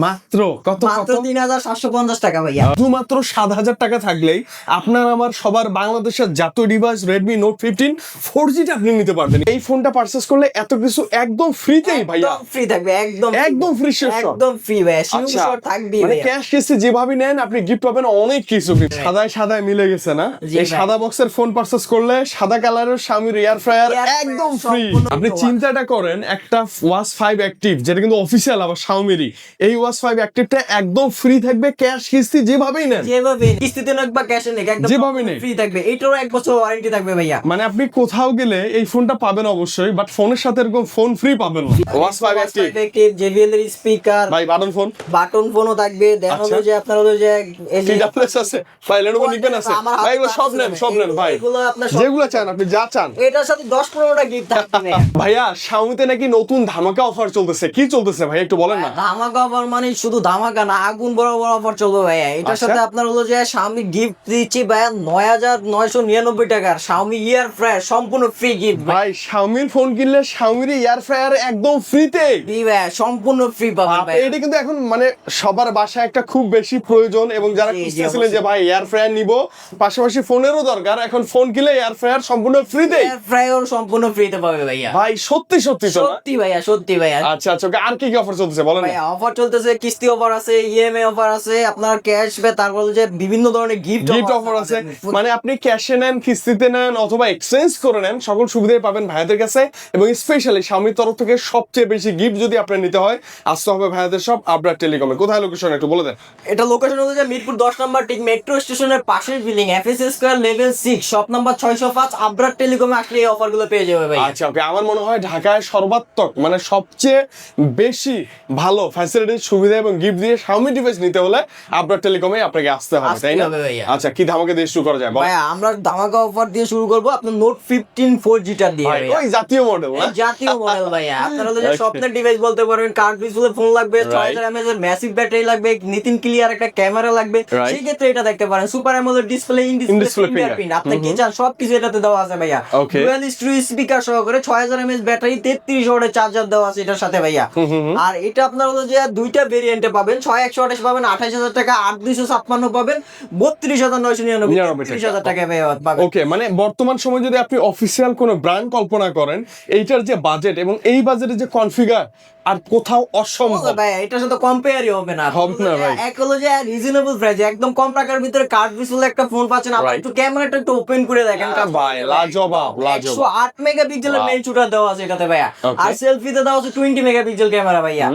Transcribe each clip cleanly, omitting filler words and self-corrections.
মাত্র কত মাত্র 3750 টাকা ভাইয়া। শুধুমাত্র 7000 টাকা থাকলেই আপনার আমার সবার বাংলাদেশের জাতীয় ডিভাইস Redmi Note 15 4G টা আপনি নিতে পারবেন। এই ফোনটা পারচেজ করলে এত কিছু একদম ফ্রিতেই ভাইয়া, একদম ফ্রি থাকবে, একদম ফ্রি শেষ একদম ফ্রি ভাইয়া। আচ্ছা, শিওর থাকবে মানে ভাইয়া। ক্যাশ কেসে যেভাবে নেন আপনি গিফট পাবেন অনেক কিছু। সাদায় সাদায় মিলে গেছে না? জি এই ভাই। সাদা বক্সের ফোন পারচেজ করলে সাদা কালারের Xiaomi air fryer Air fryer একদম ফ্রি। সম্পূর্ণ আপনি free। চিন্তাটা করেন, একটা ওয়াচ 5 অ্যাক্টিভ যেটা কিন্তু অফিসিয়াল আবার Xiaomi-রই, এই ওয়াচ 5 অ্যাক্টিভটা একদম ফ্রি থাকবে ক্যাশ কিস্তি যেভাবেই নেন, যেভাবে কিস্তিতে নেক বা ক্যাশে নেক একদম যেভাবে নেক। ফ্রি থাকবে। এটারও 1 বছর ওয়ারেন্টি থাকবে ভাইয়া। মানে আপনি কোথাও গেলে এই ফোনটা পাবেন অবশ্যই, বাট ফোনের সাথে এরকম ফোন ফ্রি পাবেন না। ওয়াচ 5 অ্যাক্টিভ JBL এর স্পিকার, ভাই, বাটন ফোন, বাটন ফোনও থাকবে। দেন হলো যে আপনার হলো যে এই যে TWS আছে ভাই, Lenovo নিবেন আছে আমার হাতে ভাই, এগুলো সব নেন, সব নেন ভাই, এগুলো আপনার সব- যেগুলো চান আপনি যা চান। এটার সাথে 10-15টা গিফট থাকবে ভাইয়া। ভাইয়া Xiaomi-তে নাকি নতুন ধামাকা অফার চলতেছে, কি চলতেছে ভাই একটু বলেন না? ধামাকা অফার মানে শুধু ধামাকা না, আগুন বড় বড় অফার চলবে ভাইয়া। এটার আচ্ছা। সাথে আপনার হলো যে Xiaomi গিফট দিচ্ছি ভাইয়া 9999 টাকার Xiaomi ইয়ার ফ্রায়ার সম্পূর্ণ ফ্রি গিফট ভাই Xiaomi-র ফোন কিনলে Xiaomi-র এয়ার ফ্রায়ার একদম ফ্রিতে। ভাইয়া, সম্পূর্ণ ফ্রি পাবেন ভাইয়া। এটা কিন্তু এখন মানে সবার বাসায় একটা খুব বেশি প্রয়োজন, এবং যারা জি, জি, খুঁজতেছিলেন যে অবশ্যই। ভাই এয়ার ফ্রায়ার নিব, পাশাপাশি ফোনেরও দরকার, এখন ফোন কিনলে এয়ার ফ্রায়ার সম্পূর্ণ ফ্রিতে। এয়ার ফ্রায়ার সম্পূর্ণ ফ্রিতে পাবে ভাইয়া। ভাই সত্যি সত্যি তো না? সত্যি ভাইয়া, সত্যি ভাইয়া। আচ্ছা আচ্ছা, ওকে, আর কি কি অফার চলতেছে বলেন না? ভাইয়া অফার চলতেছে, কিস্তি অফার আছে, ইএমআই অফার আছে, আপনার ক্যাশব্যাক, তারপর হলো যে বিভিন্ন ধরনের গিফট গিফট অফার আছে, মানে আপনি ক্যাশে নেন, কিস্তিতে নেন অথবা এক্সচেঞ্জ করে নেন, সকল সুবিধাই পাবেন ভাইয়াদের কাছে। এবং স্পেশালি Xiaomi-র তরফ থেকে সবচেয়ে বেশি গিফট যদি আপনার নিতে হয়, আসতে হবে ভাইয়াদের সব আবরার টেলিকমে। কোথায় লোকেশন একটু বলে দেন। এটা লোকেশন হলো যে মিরপুর 10 নম্বর, ঠিক মেট্রো স্টেশনের পাশের building, FS square level 6, shop number 605, Abrar টেলিকমে আসলে এই অফারগুলো পেয়ে যাবে ভাই। আচ্ছা ওকে, আমার মনে হয় ঢাকায় সর্বাত্মক মানে সবচেয়ে বেশি ভালো ফ্যাসিলিটি, সুবিধা এবং গিফট দিয়ে Xiaomi ডিভাইস নিতে হলে আবরার টেলিকমে আপনাকে আসতে হবে, তাই না? হবে ভাইয়া। আচ্ছা, কি ধামাকা দিয়ে শুরু করা যায় বল? ভাইয়া আমরা ধামাকা অফার দিয়ে শুরু করব আপনার নোট 15 4G টা দিয়ে ভাই ভাইয়া। ওই জাতীয় মডেল না? এই জাতীয় মডেল ভাইয়া। আপনারা হলো যে Okay. স্বপ্নের ডিভাইস বলতে পারবেন, কার্ড ডিসপ্লে ফোন লাগবে, Right. 6000 mAh এর ম্যাসিভ ব্যাটারি লাগবে, নিতিন ক্লিয়ার একটা ক্যামেরা লাগবে, Right. সেই ক্ষেত্রে এটা দেখতে পারেন। Super AMOLED display, in In-display display finger. Fingerprint, আপনি কি চান সবকিছু এটাতে দেওয়া আছে ভাইয়া। Okay. ডুয়াল স্ট্রিও স্পিকার সহকারে 6000 mAh ব্যাটারি, 33 ওয়াটের চার্জার দেওয়া আছে এটার সাথে ভাইয়া। আর এটা আপনার হলো যে দুইটা ভেরিয়েন্টে পাবেন, 6128 পাবেন 28000 টাকা, 8256 পাবেন 32999, 30000 টাকা ভাইয়া পাবেন। ওকে, মানে বর্তমান সময় যদি আপনি অফিসিয়াল কোনো ব্র্যান্ড কল্পনা করেন, এইটার যে বাজেট এবং এই বাজেটের যে কনফিগার আর কোথাও অসম্ভব। ভাইয়া এটার সাথে কম্পেয়ারই হবে না। হবে না ভাই। এক হলো যে রিজনেবল প্রাইস, একদম কম টাকার ভিতরে কার্ড ডিসপ্লে একটা ফোন পাচ্ছেন। আপনি Right. একটু ক্যামেরাটা একটু ওপেন করে দেখেন ভাই লাজবাব, লাজবাব। 108 মেগাপিক্সেলের Wow. মেইন শুটার দেওয়া আছে এটাতে ভাইয়া। Okay. আর সেলফিতে দেওয়া আছে 20 মেগাপিক্সেল ক্যামেরা ভাইয়া।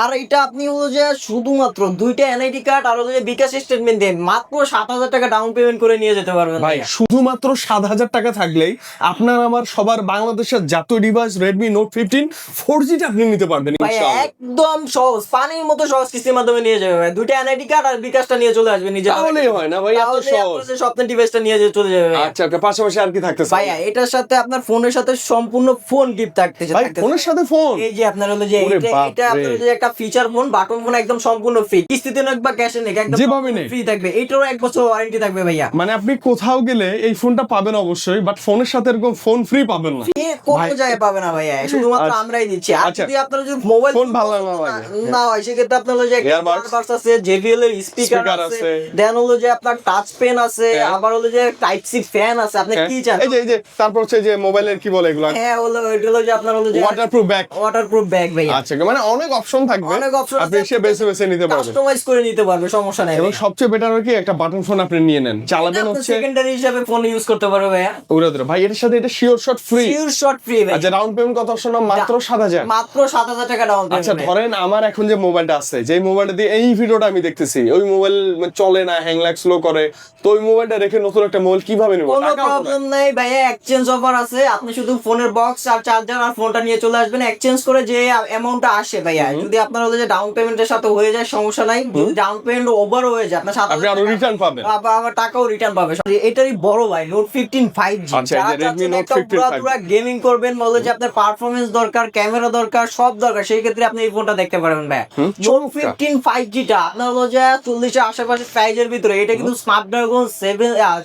আর এটা আপনি হলো যে শুধুমাত্র দুইটা এনআইডি কার্ড আর হলো যে বিকাশ স্টেটমেন্ট দিয়ে মাত্র 7000 টাকা ডাউন পেমেন্ট করে নিয়ে যেতে পারবেন ভাই ভাইয়া। শুধুমাত্র 7000 টাকা থাকলেই আপনার আমার সবার বাংলাদেশের জাতীয় ডিভাইস Redmi Note 15 4G টা আপনি নিতে পারবেন ভাইয়া ইনশাআল্লাহ। একদম সহজ, পানির মতো সহজ কিস্তির মাধ্যমে নিয়ে যাবে ভাই। দুইটা এনআইডি কার্ড আর বিকাশটা নিয়ে চলে আসবে নিজে। তাহলেই হয় না ভাই, এত তাহলে সহজ। আপনার স্বপ্নের ডিভাইসটা নিয়ে চলে যাবে ভাইয়া। আচ্ছা ওকে, পাশাপাশি আর কি থাকতেছে ভাইয়া এটার সাথে আপনার ফোনের সাথে সম্পূর্ণ ফোন গিফট থাকতেছে। ভাই? ফোনের সাথে ফোন? এই যে আপনার হলো যে ওরে এটা বাপ এটা আপনার রে। হলো যে একটা ফিচার ফোন, বাটন ফোন, একদম সম্পূর্ণ ফ্রি, কিস্তিতে নেক বা ক্যাশে নেক একদম যেভাবে নেক। ফ্রি থাকবে। এটারও 1 বছর ওয়ারেন্টি থাকবে ভাইয়া। মানে আপনি কোথাও গেলে এই ফোনটা পাবেন অবশ্যই, বাট ফোনের সাথে এরকম ফোন ফ্রি পাবেন না। কোনো ভাই। জায়গায় পাবে না ভাইয়া, শুধুমাত্র আচ্ছা। আমরাই দিচ্ছি। আর আচ্ছা। যদি আপনার যদি মোবাইল ফোন ভালো না লাগে। না হয় সেক্ষেত্রে আপনার হলো যে Earbuds ইয়ারবাডস আছে, JBL এর স্পিকার Speaker আছে, আছে। দেন হলো যে আপনার টাচ পেন আছে, হ্যাঁ। আবার হলো যে টাইপ সি ফ্যান আছে। আপনি হ্যাঁ। কি চান? এই যে তারপর হচ্ছে যে মোবাইলের কি বলে এগুলো, হ্যাঁ হলো এটা হলো যে আপনার হলো যে ওয়াটারপ্রুফ ব্যাগ। ওয়াটারপ্রুফ ব্যাগ ভাইয়া। আচ্ছা, মানে অনেক অপশন থাকবে, অনেক অপশন আপনি এসে বেছে বেছে নিতে পারবেন। কাস্টমাইজ করে নিতে পারবে, সমস্যা নাই এবং ভাইয়া। সবচেয়ে বেটার হয় কি, একটা বাটন ফোন আপনি নিয়ে নেন, চালাবেন হচ্ছে সেকেন্ডারি হিসেবে ফোন ইউজ করতে পারবে ভাইয়া। উড়ে ধরে। ভাই এটার সাথে এটা sure shot free. Sure shot free ভাই। আচ্ছা, ডাউন পেমেন্ট কত শোনা? মাত্র 7000। মাত্র 7000 টাকা ডাউন আচ্ছা পেমেন্ট। ধরেন আমার এখন যে মোবাইলটা আছে, যে মোবাইলটা দিয়ে এই ভিডিওটা আমি দেখতেছি, ওই মোবাইল চলে না, হ্যাং ল্যাগ স্লো করে, তো ওই মোবাইলটা রেখে নতুন একটা মোবাইল কিভাবে নেব? কোনো প্রবলেম নাই ভাইয়া, এক্সচেঞ্জ অফার আছে। আপনি শুধু ফোনের বক্স আর চার্জার আর ফোনটা নিয়ে চলে আসবেন, এক্সচেঞ্জ করে যে অ্যামাউন্টটা আসে ভাইয়া, যদি আপনার হলো যে ডাউন পেমেন্টের সাথে হয়ে যায় সমস্যা নাই। যদি ডাউন পেমেন্ট ওভার হয়ে যায় আপনার আপনি আরো রিটার্ন পাবেন। আবার টাকাও রিটার্ন পাবে। এটারই বড় ভাই নোট 15 5G। আচ্ছা, এই যে Redmi Note 15 5G। পুরো গেমিং করবেন, বলে যে আপনার পারফরম্যান্স দরকার, ক্যামেরা দরকার, সব সব দরকার, সেই ক্ষেত্রে আপনি এই ফোনটা দেখতে পারেন ভাই। নোট 15 5G টা আপনার হলো যে 40 এর আশেপাশে প্রাইজের ভিতরে, এটা কিন্তু স্ন্যাপড্রাগন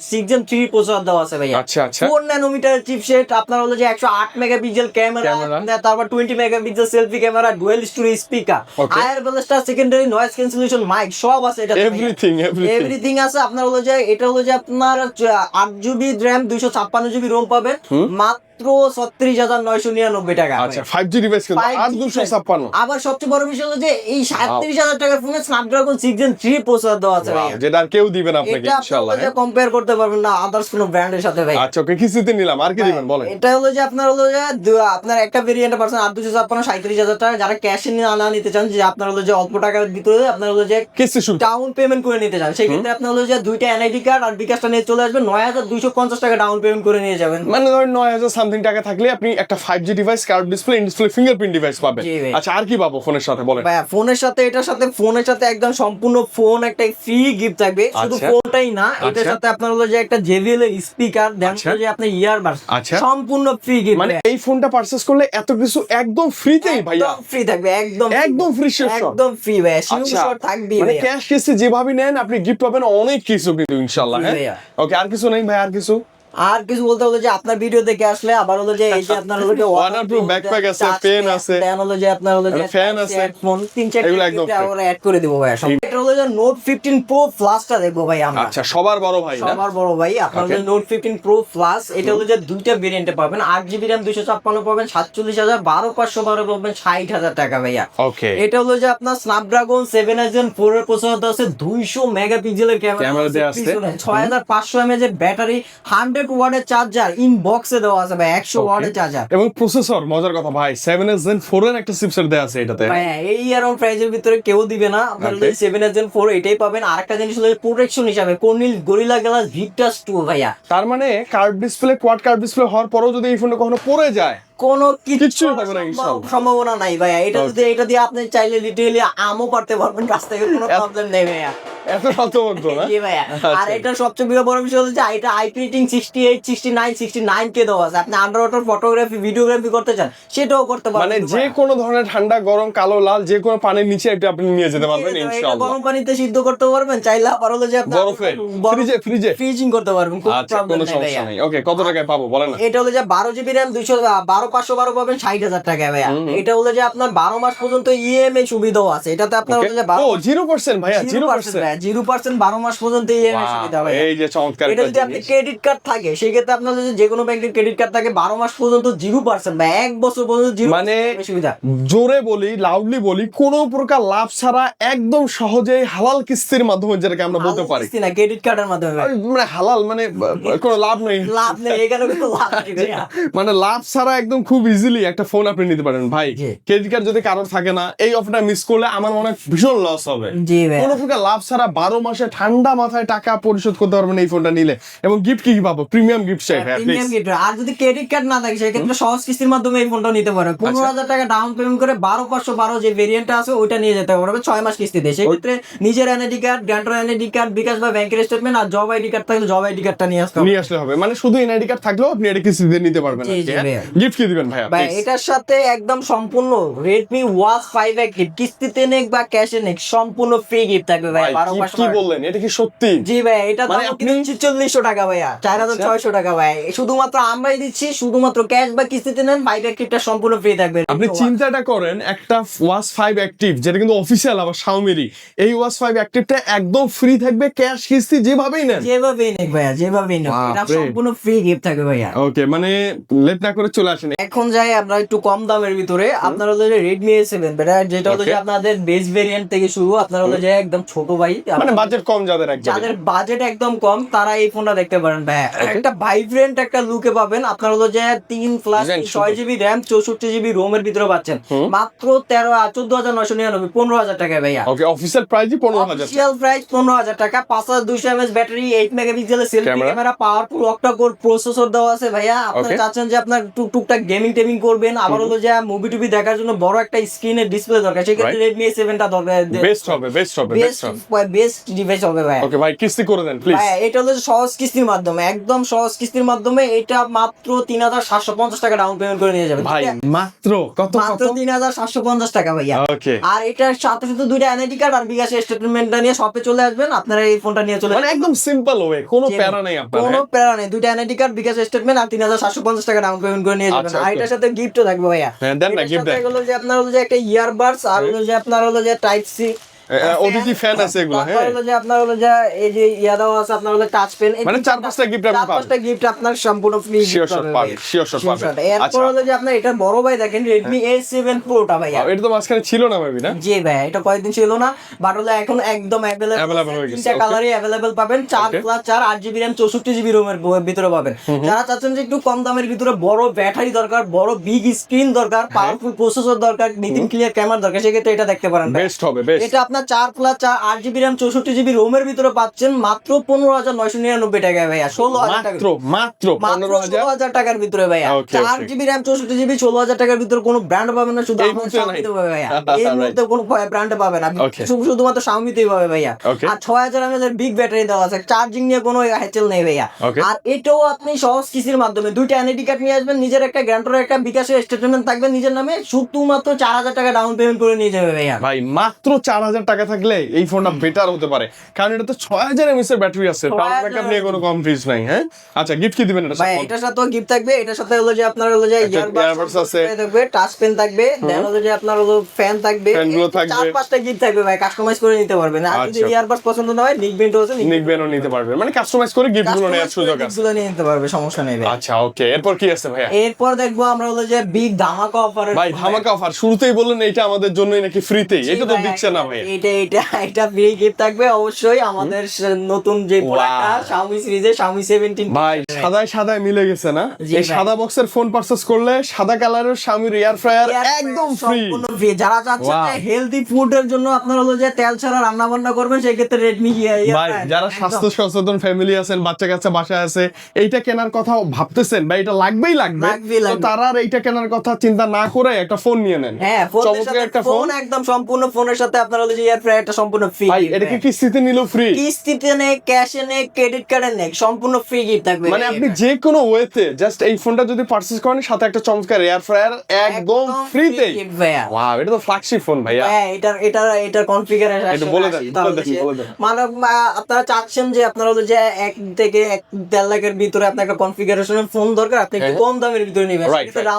6 Gen 3 প্রসেসর দেওয়া আছে ভাইয়া। আচ্ছা আচ্ছা 4 ন্যানোমিটার চিপসেট, আপনার হলো যে 108 মেগাপিক্সেল ক্যামেরা, তারপর 20 megapixel selfie camera, dual storage speaker, হায়ার ব্যালেস্টার, সেকেন্ডারি নয়েজ ক্যান্সেলেশন মাইক, সব আছে এটা। এভরিথিং আছে। আপনার হলো যে এটা হলো যে আপনার 8GB RAM 256GB ROM পাবেন মাত্র 36,999 টাকা। আচ্ছা 5G ডিভাইস কিন্তু 8256। আবার সবচেয়ে বড় বিষয় হলো যে এই 37,000 টাকার ফোনে স্ন্যাপড্রাগন 6 Gen 3 প্রসেসর দেওয়া আছে ভাই, যেটা আর কেউ দিবে না আপনাকে এটা ইনশাআল্লাহ। আপনারা কম্পেয়ার করতে পারবেন না আদার্স কোনো ব্র্যান্ডের সাথে ভাই। আচ্ছা ওকে, কিস্তিতে নিলাম, আর কি দিবেন বলেন? এটা হলো যে আপনার হলো যে আপনার একটা ভেরিয়েন্ট পাচ্ছেন 8,256 37,000 টাকা। যারা ক্যাশে না নিতে চান, যে আপনার হলো যে অল্প টাকার ভিতরে আপনার হলো যে কিস্তি শুরু ডাউন পেমেন্ট করে নিতে চান, সেই ক্ষেত্রে আপনার হলো যে দুইটা এনআইডি কার্ড আর বিকাশটা নিয়ে চলে আসবেন, 9,250 টাকা ডাউন পেমেন্ট করে নিয়ে যাবেন। মানে ধরেন 9,000 সামথিং টাকা থাকলে আপনি একটা 5G device, curve display, in display fingerprint device পাবেন। জি ভাই। আচ্ছা আর কি পাবো ফোনের সাথে বলেন? ভাই ফোনের সাথে ফোনের সাথে একদম সম্পূর্ণ ফোন একটা ফ্রি গিফট থাকবে। শুধু আচ্ছা। ফোনটাই না, এটার আচ্ছা। সাথে আপনার হলো যে একটা JBL এর স্পিকার, দেন আচ্ছা। হলো যে আপনার ইয়ারবাডস, আচ্ছা। সম্পূর্ণ ফ্রি গিফট। মানে এই ফোনটা পারচেজ করলে এত কিছু একদম ফ্রিতেই ভাইয়া? ফ্রি থাকবে, একদম ফ্রি শেষ সব? একদম ফ্রি ভাই, আচ্ছা শিওর থাকবে মানে ভাই। ক্যাশ কিস্তি যেভাবে নেন আপনি গিফট পাবেন অনেক কিছু কিন্তু ইনশাআল্লাহ। জি হ্যাঁ ভাইয়া। ওকে, আর কিছু নেই ভাই? আর কিছু আর কিছু বলতে হলো যে আপনার ভিডিও দেখে আসলে আবার হলো যে এই যে আপনার হলো যে Waterproof backpack আছে, pen আছে, দেন হলো যে আপনার হলো যে fan আছে, ফোন 3-4 এগুলো একদম free। আমরা অ্যাড করে দেব ভাই। এটা হলো যে নোট 15 প্রো প্লাসটা দেখবো ভাই আমরা। আচ্ছা সবার বড় ভাই না? সবার বড় ভাই আপনার হলো নোট 15 প্রো প্লাস। এটা হলো যে দুইটা ভেরিয়েন্টে পাবেন, 8GB RAM 256 পাবেন 47,000, 12,512 পাবেন 60,000 টাকা ভাইয়া। ওকে এটা হলো যে আপনার স্ন্যাপড্রাগন 7 Gen 4 এর প্রসেসর আছে, 200 মেগাপিক্সেলের ক্যামেরা দেয়া আছে, 6500 mAh এর ব্যাটারি, 100 ওয়াটের চার্জার ইনবক্সে দেওয়া আছে ভাই, 100 ওয়াটের চার্জার। এবং প্রসেসর মজার কথা ভাই 7 Gen 4 এর একটা চিপসেট দেয়া আছে এটাতে। ভাই এই অ্যারাউন্ড প্রাইসের ভিতরে কেউ দিবে না, আপনারা 7 Gen 4 এটাই পাবেন। আরেকটা জিনিস হলো প্রোটেকশন হিসাবে কর্নিল গরিলা গ্লাস ভিক্টাস 2 ভাইয়া। তার মানে curve display, quad curve display হওয়ার পরেও যদি এই ফোনটা কখনো পড়ে যায় কোনো কিচ্ছু থাকবে না ইনশাআল্লাহ। সম্ভাবনা নাই ভাইয়া। এটা দিয়ে আপনি চাইলে লিটারালি আমও পারতে পারবেন রাস্তায়, কোনো প্রবলেম নেই ভাইয়া। এত শতবদ্ধ না? জি ভাইয়া। আর এটা সবচেয়ে বড় বিষয় হচ্ছে যে এটা আইপি রেটিং 68 69 69 কে দেওয়া আছে। আপনি আন্ডার ওয়াটার ফটোগ্রাফি ভিডিওগ্রাফি করতে চান সেটাও করতে পারবেন। মানে যে কোনো ধরনের ঠান্ডা গরম কালো লাল যে কোনো পানির নিচে এটা আপনি নিয়ে যেতে পারবেন এটা ইনশাআল্লাহ। গরম পানিতে সিদ্ধ করতে পারবেন, চাইলে আবার হলো যে আপনি বরফে, ফ্রিজে ফ্রিজিং করতে পারবেন, কোনো আচ্ছা প্রবলেম কোনো নেই সমস্যা ভাইয়া। নেই। ওকে, কত টাকায় পাবো বলেন না? এটা হলো যে 12GB RAM 12512 পাবেন 60,000 টাকায় ভাইয়া। এটা হলো যে আপনার 12 মাস পর্যন্ত ইএমআই সুবিধাও আছে। এটাতে আপনার হলো যে ও 0% ভাইয়া, 0%? 0% 12 মাস পর্যন্ত ইএমআই সুবিধা ভাইয়া। এই যে চমৎকার এটা একটা যদি আপনি জিনিস। ক্রেডিট কার্ড থাকে সেই ক্ষেত্রে আপনার যদি যে কোনো ব্যাংকের ক্রেডিট কার্ড থাকে 12 মাস পর্যন্ত 0% বা 1 বছর পর্যন্ত 0% মানে সুবিধা। জোরে বলি, লাউডলি বলি, কোনো প্রকার লাভ ছাড়া একদম সহজেই হালাল কিস্তির মাধ্যমে, যেটাকে আমরা বলতে পারি। কিস্তি না, ক্রেডিট কার্ডের মাধ্যমে ভাই। মানে হালাল মানে কোনো লাভ নেই, লাভ নেই, এখানে কোনো লাভ নেই ভাইয়া। মানে লাভ ছাড়া একদম খুব ইজিলি একটা ফোন আপনি নিতে পারেন ভাই। জি। ক্রেডিট কার্ড যদি কারোর থাকে না, এই অফারটা মিস করলে আমার মনে হয় ভীষণ লস হবে। জি ভাই। কোনো প্রকার লাভ ছাড়া 12 মাসে ঠান্ডা মাথায় টাকা পরিশোধ করতে পারবেন এই ফোনটা নিলে। এবং গিফট কি পাবো? প্রিমিয়াম গিফট চাই ভাই প্রিমিয়াম প্লিজ। গিফট। আর যদি ক্রেডিট কার্ড না থাকে সেক্ষেত্রে সহজ কিস্তির মাধ্যমে এই ফোনটা নিতে পারবেন। 15,000 টাকা ডাউন পেমেন্ট করে 12,512 যে ভেরিয়েন্টটা আছে ওইটা নিয়ে যেতে পারবে 6 মাস কিস্তিতে। সেক্ষেত্রে নিজের এনআইডি কার্ড, গ্রান্টার এনআইডি কার্ড, বিকাশ বা ব্যাংকের স্টেটমেন্ট আর জব আইডি কার্ড থাকলে জব আইডি কার্ডটা নিয়ে আসতে হবে। নিয়ে আসলে হবে, মানে শুধু এনআইডি কার্ড থাকলেও আপনি এটা কিস্তিতে নিতে পারবেন। জি, জি ভাইয়া। গিফট কি দিবেন ভাইয়া ভাই please? এটার সাথে একদম সম্পূর্ণ Redmi Watch 5 Active কিস্তিতে নেক বা ক্যাশে নেক সম্পূর্ণ ফ্রি গিফট থাকবে ভাই। ভাই, 12 মাস কি বললেন? এটা কি সত্যি? জি ভাই, এটা মানে দাম আপনি 4,400 টাকা ভাইয়া, 4,600 টাকা ভাই। শুধুমাত্র আমরাই দিচ্ছি, শুধুমাত্র ক্যাশ বা কিস্তিতে নেন 5 Active-টা সম্পূর্ণ ফ্রি থাকবে। আপনি চিন্তাটা করেন, একটা ওয়াচ 5 অ্যাক্টিভ যেটা কিন্তু অফিসিয়াল আবার শাওমিরই, এই ওয়াচ 5 অ্যাক্টিভটা একদম ফ্রি থাকবে, ক্যাশ কিস্তি যেভাবেই নেন। যেভাবেই নেক ভাইয়া, যেভাবেই নেক, এটা বাপরে। সম্পূর্ণ ফ্রি গিফট থাকবে ভাইয়া। ওকে, মানে লেট না করে চলে আসেন। এখন যাই আমরা একটু কম দামের ভিতরে। আপনার হলো যে Redmi A7 যেটা হলো যে Okay. আপনাদের বেস ভেরিয়েন্ট থেকে শুরু, আপনার হলো যে একদম ছোট ভাই, মানে বাজেট কম যাদের একদম। যাদের বাজেট একদম কম তারা এই ফোনটা দেখতে পারেন ভাই। একটা ভাইব্রেন্ট একটা লুকে পাবেন। আপনার হলো যে 3+6GB RAM 64GB ROM এর ভিতরে পাচ্ছেন মাত্র 14,999 15,000 টাকায় ভাইয়া। ওকে, অফিসিয়াল প্রাইসই 15,000 টাকা। অফিশিয়াল প্রাইস 15,000 টাকা। 5,200 mAh ব্যাটারি, 8 মেগাপিক্সেলের selfie Camera? Camera, powerful octa core processor দেওয়া আছে ভাইয়া। আপনারা Okay. চাচ্ছেন যে আপনার টুকটাক গেমিং টেমিং করবেন, আবার হলো যে মুভি টুভি দেখার জন্য বড় একটা স্ক্রিনের ডিসপ্লে দরকার, সেক্ষেত্রে Redmi A7 টা দরকার। বেস্ট হবে, বেস্ট হবে, বেস্ট হবে। বেস্ট ডিভাইস হবে ভাই। ওকে ভাই, কিস্তি করে দেন প্লিজ। ভাই এটা হলো সহজ কিস্তির মাধ্যমে, একদম সহজ কিস্তির মাধ্যমে এটা মাত্র 3750 টাকা ডাউন পেমেন্ট করে নিয়ে যাবেন ভাই মাত্র কত মাত্র 3750 টাকা ভাইয়া। ওকে, আর এটার সাথে শুধু দুইটা এনআইডি কার্ড আর বিকাশ স্টেটমেন্টটা নিয়ে শপে চলে আসবেন, আপনারা এই ফোনটা নিয়ে চলে মানে একদম সিম্পল ওয়ে, কোনো প্যারা নাই আপনার। কোনো প্যারা নেই, দুইটা এনআইডি কার্ড বিকাশ স্টেটমেন্ট আর 3750 টাকা ডাউন পেমেন্ট করে নিয়ে যাবেন। আচ্ছা, আর এটার সাথে গিফটও থাকবে ভাইয়া। হ্যাঁ দেন না, গিফট দেন। হলো যে আপনার হলো যে একটা ইয়ারবাডস আর হলো যে আপনার হলো যে টাইপ সি ওটিজি ফ্যান আছে এগুলো। তারপর হ্যাঁ, হলো যে আপনার হলো যে এই যে ইয়া দাও আছে আপনার হলো টাচ পেন, মানে 4-5টা গিফট আপনি পাবেন। 4-5টা গিফট আপনার সম্পূর্ণ ফ্রি শিওর শট পাবেন, শিওর শট পাবেন। এরপর আচ্ছা, হলো যে আপনার এটা বড় ভাই দেখেন Redmi A7 Proটা ভাইয়া। এটা তো মাঝখানে ছিল না ভাবি না? জি ভাই, এটা কয়েকদিন ছিল না, বাট হলো এখন একদম Available হয়ে গেছে, তিনটা কালারই अवेलेबल পাবেন, 4+4 8GB RAM 64GB ROM এর ভিতরে পাবেন। যারা চাচ্ছেন যে একটু কম দামের ভিতরে বড় ব্যাটারি দরকার, বড় বিগ স্ক্রিন দরকার, পাওয়ারফুল প্রসেসর দরকার, নিতিন ক্লিয়ার ক্যামেরা দরকার, সেক্ষেত্রে এটা দেখতে পারেন। বেস্ট হবে, বেস্ট। এটা আপনার 4+4 8GB RAM 64GB ROM এর ভিতরে পাচ্ছেন মাত্র 15999 টাকায় ভাইয়া। 16000 টাকা মাত্র 15000 16000 টাকার ভিতরে ভাইয়া। Okay, okay. 4GB RAM 64GB 16000 টাকার ভিতরে কোনো ব্র্যান্ড পাবেন না, শুধু এই আমার মুহূর্তে নাই। Xiaomi তে পাবে ভাইয়া। এই Right. মুহূর্তে কোনো ব্র্যান্ড পাবেন না, Okay. শুধুমাত্র Xiaomi তেই পাবে ভাইয়া। Okay. আর 6000 mAh এর বিগ ব্যাটারি দেওয়া আছে, চার্জিং নিয়ে কোনো হ্যাচেল নেই ভাইয়া। Okay. আর এটাও আপনি সহজ কিস্তির মাধ্যমে দুইটা এনআইডি কার্ড নিয়ে আসবেন, নিজের একটা গ্যারান্টর একটা বিকাশের স্টেটমেন্ট থাকবে নিজের নামে, শুধুমাত্র 4000 টাকা ডাউন পেমেন্ট করে নিয়ে যাবে ভাইয়া। ভাই মাত্র 4000 টাকা থাকলে এই ফোনটা বেটার হতে পারে, কারণ এটা তো 6000 mAh এর ব্যাটারি আছে, পাওয়ার 6000 ব্যাকআপ নিয়ে কোনো কনফিউজ নাই। হ্যাঁ, আচ্ছা, গিফট কি দিবেন এটা? ভাই এটার সাথেও গিফট থাকবে, এটার সাথে হলো যে আপনার হলো যে earbuds ইয়ারবাডস আছে। থাকবে, টাচ পেন থাকবে, দেন হলো যে আপনার হলো ফ্যান থাকবে, ফ্যানগুলো থাকবে। 4-5টা গিফট থাকবে ভাই, কাস্টমাইজ করে নিতে পারবেন। আর যদি আচ্ছা। ইয়ারবাডস পছন্দ না হয় নিকবেন্ডও আছে, নিকবেনও নিতে পারবেন, মানে কাস্টমাইজ করে গিফটগুলো নেওয়ার সুযোগ আছে। গুলো নিয়ে নিতে পারবে, সমস্যা নেই ভাই। আচ্ছা, ওকে, এরপর কি আছে ভাইয়া? এরপর দেখবো আমরা হলো যে বিগ ধামাকা অফার। ভাই ধামাকা অফার শুরুতেই বললেন এটা আমাদের জন্যই নাকি ফ্রিতেই? এটা তো দিচ্ছে না ভাই। এটা ফ্রি গিফট থাকবে অবশ্যই আমাদের নতুন যে প্রোডাক্টটা Xiaomi সিরিজের Xiaomi 17 ভাই সাদায় সাদায় মিলে গেছে না? জি এই ভাই। সাদা বক্সের ফোন পারচেজ করলে সাদা কালারের Xiaomi এয়ার ফ্রায়ার একদম ফ্রি। সম্পূর্ণ ফ্রি। যারা চাচ্ছেন Wow. যে হেলদি ফুডের জন্য আপনার হলো যে তেল ছাড়া রান্না বান্না করবেন, সেই ক্ষেত্রে Redmi ভাই যারা স্বাস্থ্য সচেতন ফ্যামিলি আছেন, বাচ্চা কাচ্চা বাসায় আছে, এইটা কেনার কথা ভাবতেছেন ভাই, এটা লাগবেই লাগবে, লাগবেই তো লাগবে। তারা আর এইটা কেনার কথা চিন্তা না করে একটা ফোন নিয়ে নেন। হ্যাঁ, ফোনের চমৎকার সাথে একটা ফোন ফোন। একদম সম্পূর্ণ ফোনের সাথে আপনার হলো যে এয়ার ফ্রায়ারটা সম্পূর্ণ ফ্রি। ভাই এটা কি কিস্তিতে নিলেও ফ্রি? কিস্তিতে নে, ক্যাশে নে, ক্রেডিট কার্ডে নে, সম্পূর্ণ ফ্রি গিফট থাকবে। মানে আপনি যে কোনো ওয়েতে জাস্ট এই ফোনটা যদি পারচেজ করেন, সাথে একটা চমৎকার এয়ার ফ্রায়ার একদম ফ্রিতে। gift ভাইয়া। ওয়াও, এটা তো ফ্ল্যাগশিপ ফোন ভাইয়া। হ্যাঁ, এটার কনফিগারেশন একটু বলে দেন, বলে দেন। মানে আপনারা চাচ্ছেন যে আপনারা হলো যে 1 থেকে 1.5 লাখের ভিতরে আপনার একটা কনফিগারেশনের ফোন দরকার, আপনি একটু কম দামের ভিতরে নেবেন, Right, সেটা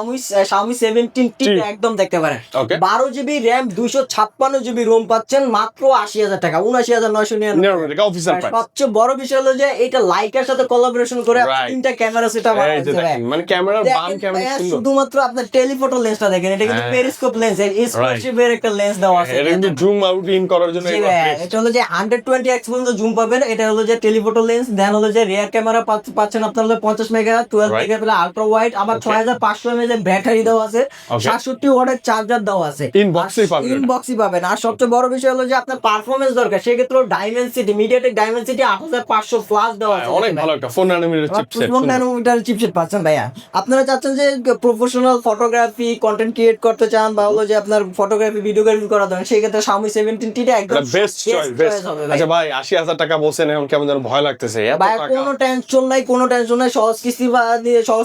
Xiaomi 17T একদম দেখতে পারেন। Okay. 12GB RAM 256GB ROM পাচ্ছেন মাত্র 80000 টাকা, 79999 এটা অফিসার প্রাইস। সবচেয়ে বড় বিষয় হলো যে এটা লাইকার সাথে কোলাবোরেশন করে Right. 3টা ক্যামেরা সেটআপ এই যে দেখেন, মানে ক্যামেরার বাম ক্যামেরা সুন্দর। শুধুমাত্র আপনার টেলিফটো লেন্সটা দেখেন, এটা কিন্তু হ্যাঁ। পেরিস্কোপ লেন্স, এক্সক্লুসিভ একটা লেন্স দেওয়া আছে। এটা কিন্তু জুম আউট ইন করার জন্য জি এগুলো ভাই, best। এটা হলো যে 120x পর্যন্ত জুম পাবেন, এটা হলো যে টেলিফটো লেন্স, দেন হলো যে রিয়ার ক্যামেরা পাচ্ছেন আপনার হলো 50 mega 12 Right. Megapixel ultra wide, আবার 6500 mAh এর ব্যাটারি দেওয়া আছে, Okay. 67 ওয়াটের চার্জার দেওয়া আছে, Inbox-এই পাবেন এটা। ইনবক্সই পাবেন। আর সবচেয়ে বড় বিষয় হলো যে আপনার পারফরম্যান্স দরকার, সেক্ষেত্রে ডাইমেনসিটি মিডিয়াটেক ডাইমেনসিটি 8500 ফ্ল্যাশ দেওয়া আছে। অনেক ভালো একটা 4 ন্যানোমিটার চিপসেট। 4 ন্যানোমিটার চিপসেট পাচ্ছেন ভাইয়া। আপনারা চাচ্ছেন যে প্রফেশনাল ফটোগ্রাফি কন্টেন্ট ক্রিয়েট করতে চান, বা হলো যে আপনার ফটোগ্রাফি ভিডিওগ্রাফি করা দরকার, সেই ক্ষেত্রে Xiaomi 17T টা একদম বেস্ট চয়েস, বেস্ট। হবে ভাই। আচ্ছা ভাই, 80000 টাকা বলছেন, এখন কেমন যেন ভয় লাগতেছে। এত ভাই টাকা কোনো টেনশন নাই, কোনো টেনশন নাই, সহজ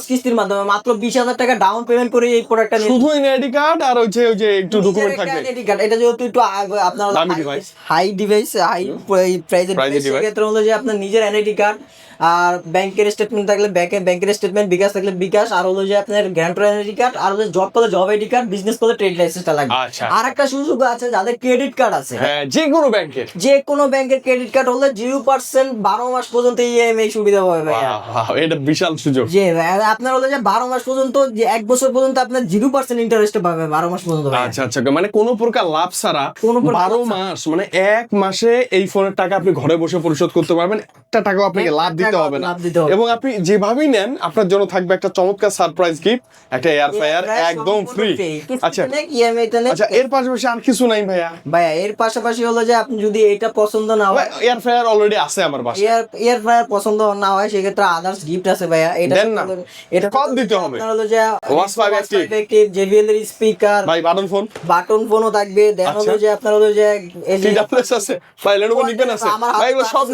কিস্তির মাধ্যমে মাত্র 20000 টাকা ডাউন পেমেন্ট করে এই প্রোডাক্টটা নিয়ে শুধু আইডি কার্ড আর ওই যে একটু ডকুমেন্ট থাকবে। এটা যেহেতু একটু আপনার দামি device। হাই ডিভাইস, হাই প্রাইজের Price এর device। ক্ষেত্রে হলো যে আপনার নিজের এনআইডি কার্ড আর ব্যাংকের স্টেটমেন্ট থাকলে ব্যাংকের স্টেটমেন্ট, বিকাশ থাকলে বিকাশ, আর হলো যে আপনার গ্যারান্টর এনআইডি কার্ড, আর হলো জব করলে জব আইডি কার্ড, বিজনেস করলে ট্রেড লাইসেন্সটা লাগবে। আচ্ছা। আর একটা সুযোগ আছে যাদের ক্রেডিট কার্ড আছে, হ্যাঁ, যে কোনো ব্যাংকের। যে কোনো ব্যাংকের ক্রেডিট কার্ড হলে 0% 12 মাস পর্যন্ত ইএমআই সুবিধা পাবে ভাইয়া। এটা বিশাল সুযোগ। যে আপনার হলো যে 12 মাস পর্যন্ত, যে 1 বছর পর্যন্ত আপনার 0% ইন্টারেস্ট পাবে 12 মাস পর্যন্ত ভাইয়া। আচ্ছা আচ্ছা, মানে কোনো প্রকার লাভ ছাড়া কোনো প্রকার 12 মাস, মানে 1 মাসে এই ফোনের টাকা আপনি ঘরে বসে পরিশোধ করতে পারবেন একটা টাকাও আপনাকে লাভ দিতে হবে না, লাভ দিতে হবে। এবং আপনি যেভাবেই নেন আপনার জন্য থাকবে একটা চমৎকার সারপ্রাইজ গিফট, একটা এয়ার ফ্রায়ার একদম ফ্রি। আচ্ছা আচ্ছা, এর পাশাপাশি আর কিছু নাই ভাইয়া? ভাইয়া এর পাশাপাশি হলো যে আপনি যদি এটা পছন্দ না হয়, এয়ার ফ্রায়ার অলরেডি আছে আমার বাসায়। এয়ার ফ্রায়ার পছন্দ না হয় সেক্ষেত্রে আদার্স গিফট আছে ভাইয়া। এটা দেন না, এটা কত দিতে হবে? আপনার হলো যে ওয়াস ফাইভ অ্যাক্টিভ JBL এর স্পিকার, ভাই বাটন ফোনও থাকবে। দেন হলো যে আপনার হলো যে এই যে TWS আছে ভাই, Lenovo নিবেন আছে ভাই, এগুলো সব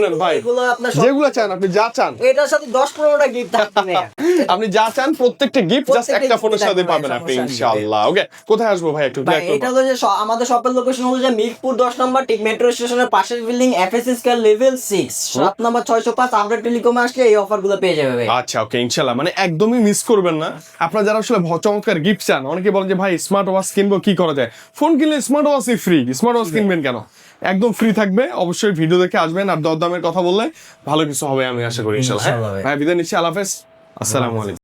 নেন ভাই, এগুলো আপনার যেগুলো চান আপনি, যা চান এটার সাথে 10-15টা গিফট থাকবে ভাইয়া। আপনি যা চান প্রত্যেকটা গিফট জাস্ট প্রত্যেকটা একটা gift ফোনের সাথে থাকবে পাবেন ভাই, আপনি সমস্যা নেই। ইনশাআল্লাহ। ওকে, কোথায় আসবো ভাই একটু ভাই ক্লিয়ার এটা করুন। হলো যে আমাদের শপের লোকেশন হলো যে মিরপুর 10 নম্বর, ঠিক মেট্রো স্টেশনের পাশের building, FS square level 6, shop number 605। আমরা টেলিকমে আসলে এই অফারগুলো পেয়ে যাবে ভাই। আচ্ছা ওকে, ইনশাআল্লাহ, মানে একদমই মিস করবেন না। আপনারা যারা আসলে চমৎকার গিফট চান, অনেকে বলেন যে ভাই স্মার্ট ওয়াচ কিনবো, কি করা যায়? ফোন কিনলে স্মার্ট ওয়াচই ফ্রি, স্মার্ট ওয়াচ কিনবেন কেন? একদম ফ্রি থাকবে। অবশ্যই ভিডিও দেখে আসবেন, আর দরদামের কথা বললে ভালো কিছু হবে আমি আশা করি ইনশাআল্লাহ। ইনশাআল্লাহ ভাই। ভাই বিদায় নিচ্ছি, আল্লাহ হাফেজ, আসসালামু আলাইকুম।